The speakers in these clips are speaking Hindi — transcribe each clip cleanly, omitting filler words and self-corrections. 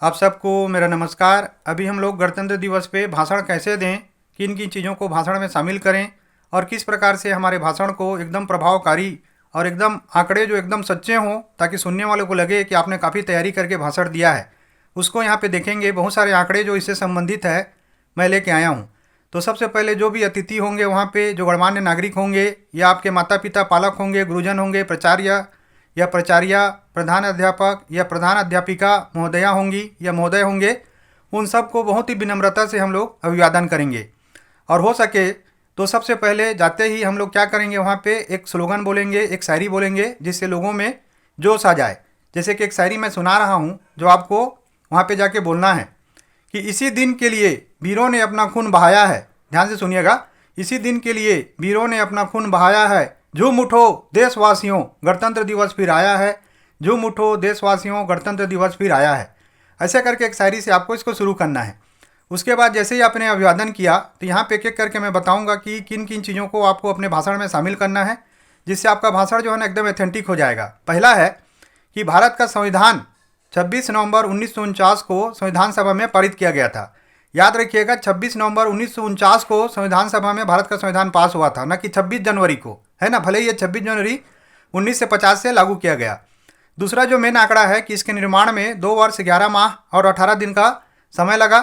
आप सबको मेरा नमस्कार। अभी हम लोग गणतंत्र दिवस पे भाषण कैसे दें, किन किन चीज़ों को भाषण में शामिल करें और किस प्रकार से हमारे भाषण को एकदम प्रभावकारी और एकदम आंकड़े जो एकदम सच्चे हों ताकि सुनने वालों को लगे कि आपने काफ़ी तैयारी करके भाषण दिया है, उसको यहाँ पे देखेंगे। बहुत सारे आंकड़े जो इससे संबंधित है मैं लेके आया हूँ। तो सबसे पहले जो भी अतिथि होंगे वहाँ पे, जो गणमान्य नागरिक होंगे या आपके माता पिता पालक होंगे, गुरुजन होंगे, प्राचार्य या प्राचार्या, प्रधान अध्यापक या प्रधान अध्यापिका महोदया होंगी या महोदय होंगे, उन सबको बहुत ही विनम्रता से हम लोग अभिवादन करेंगे। और हो सके तो सबसे पहले जाते ही हम लोग क्या करेंगे, वहाँ पे एक स्लोगन बोलेंगे, एक शायरी बोलेंगे जिससे लोगों में जोश आ जाए। जैसे कि एक शायरी मैं सुना रहा हूँ जो आपको वहाँ पे जाके बोलना है कि इसी दिन के लिए वीरों ने अपना खून बहाया है। ध्यान से सुनिएगा, इसी दिन के लिए वीरों ने अपना खून बहाया है, झूम उठो देशवासियों गणतंत्र दिवस फिर आया है, झूम उठो देशवासियों गणतंत्र दिवस फिर आया है। ऐसे करके एक शायरी से आपको इसको शुरू करना है। उसके बाद जैसे ही आपने अभिवादन किया तो यहाँ पे एक एक करके मैं बताऊंगा कि किन किन चीज़ों को आपको अपने भाषण में शामिल करना है, जिससे आपका भाषण जो है ना एकदम ऑथेंटिक हो जाएगा। पहला है कि भारत का संविधान 26 नवंबर 1949 को संविधान सभा में पारित किया गया था। याद रखिएगा, 26 नवंबर 1949 को संविधान सभा में भारत का संविधान पास हुआ था, न कि 26 जनवरी को, है ना। भले ही ये 26 जनवरी 1950 से लागू किया गया। दूसरा जो मेन आंकड़ा है कि इसके निर्माण में 2 वर्ष 11 माह और 18 दिन का समय लगा।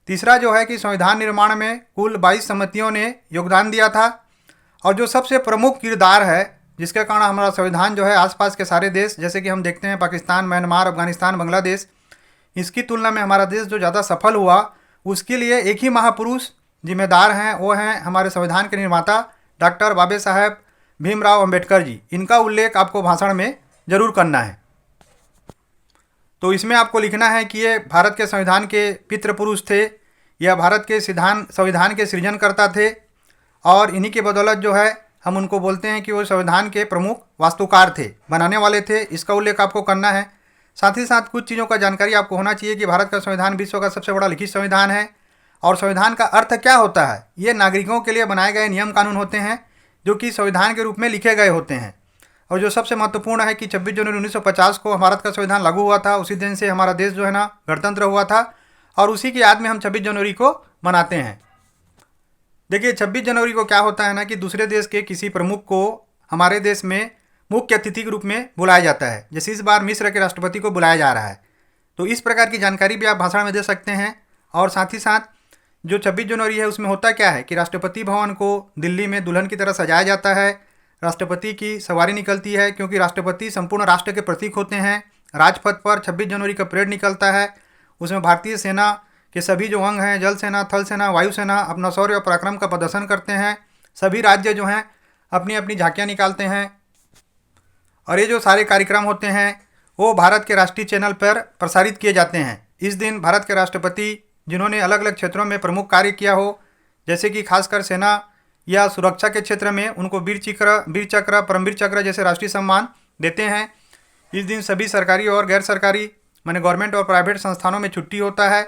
तीसरा जो है कि संविधान निर्माण में कुल 22 समितियों ने योगदान दिया था। और जो सबसे प्रमुख किरदार है जिसके कारण हमारा संविधान जो है आसपास के सारे देश, जैसे कि हम देखते हैं पाकिस्तान, म्यांमार, अफगानिस्तान, बांग्लादेश, इसकी तुलना में हमारा देश जो ज़्यादा सफल हुआ, उसके लिए एक ही महापुरुष जिम्मेदार हैं। वो हैं हमारे संविधान के निर्माता डॉक्टर बाबा साहेब भीमराव अंबेडकर जी। इनका उल्लेख आपको भाषण में ज़रूर करना है। तो इसमें आपको लिखना है कि ये भारत के संविधान के पितृ पुरुष थे, या भारत के संविधान के सृजनकर्ता थे, और इन्हीं के बदौलत जो है हम उनको बोलते हैं कि वो संविधान के प्रमुख वास्तुकार थे, बनाने वाले थे। इसका उल्लेख आपको करना है। साथ ही साथ कुछ चीज़ों का जानकारी आपको होना चाहिए कि भारत का संविधान विश्व का सबसे बड़ा लिखित संविधान है। और संविधान का अर्थ क्या होता है, ये नागरिकों के लिए बनाए गए नियम कानून होते हैं जो कि संविधान के रूप में लिखे गए होते हैं। और जो सबसे महत्वपूर्ण है कि 26 जनवरी 1950 को भारत का संविधान लागू हुआ था। उसी दिन से हमारा देश जो है ना गणतंत्र हुआ था, और उसी की याद में हम 26 जनवरी को मनाते हैं। देखिए 26 जनवरी को क्या होता है ना कि दूसरे देश के किसी प्रमुख को हमारे देश में मुख्य अतिथि के रूप में बुलाया जाता है। जैसे इस बार मिस्र के राष्ट्रपति को बुलाया जा रहा है। तो इस प्रकार की जानकारी भी आप भाषण में दे सकते हैं। और साथ ही साथ जो 26 जनवरी है उसमें होता क्या है कि राष्ट्रपति भवन को दिल्ली में दुल्हन की तरह सजाया जाता है। राष्ट्रपति की सवारी निकलती है, क्योंकि राष्ट्रपति संपूर्ण राष्ट्र के प्रतीक होते हैं। राजपथ पर 26 जनवरी का परेड निकलता है। उसमें भारतीय सेना के सभी जो अंग हैं, जल सेना, थल सेना, वायुसेना, अपना शौर्य और पराक्रम का प्रदर्शन करते हैं। सभी राज्य जो हैं अपनी अपनी झांकियाँ निकालते हैं। और ये जो सारे कार्यक्रम होते हैं वो भारत के राष्ट्रीय चैनल पर प्रसारित किए जाते हैं। इस दिन भारत के राष्ट्रपति जिन्होंने अलग अलग क्षेत्रों में प्रमुख कार्य किया हो, जैसे कि खासकर सेना या सुरक्षा के क्षेत्र में, उनको वीर चक्र, परमवीर चक्र जैसे राष्ट्रीय सम्मान देते हैं। इस दिन सभी सरकारी और गैर सरकारी माने गवर्नमेंट और प्राइवेट संस्थानों में छुट्टी होता है।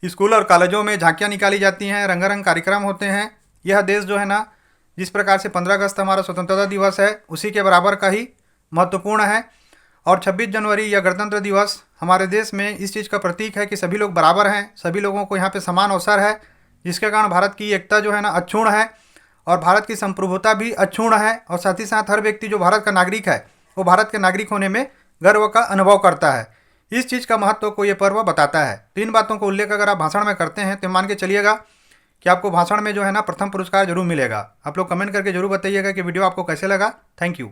स्कूल और कॉलेजों में झांकियाँ निकाली जाती हैं, रंगारंग कार्यक्रम होते हैं। यह देश जो है ना, जिस प्रकार से 15 अगस्त हमारा स्वतंत्रता दिवस है, उसी के बराबर का ही महत्वपूर्ण है। और 26 जनवरी या गणतंत्र दिवस हमारे देश में इस चीज़ का प्रतीक है कि सभी लोग बराबर हैं, सभी लोगों को यहाँ पे समान अवसर है, जिसके कारण भारत की एकता जो है ना अक्षुण्ण है, और भारत की संप्रभुता भी अक्षुण्ण है। और साथ ही साथ हर व्यक्ति जो भारत का नागरिक है वो भारत के नागरिक होने में गर्व का अनुभव करता है। इस चीज़ का महत्व को ये पर्व बताता है। तो इन बातों को उल्लेख अगर आप भाषण में करते हैं तो मान के चलिएगा कि आपको भाषण में जो है ना प्रथम पुरस्कार जरूर मिलेगा। आप लोग कमेंट करके जरूर बताइएगा कि वीडियो आपको कैसे लगा। Thank you.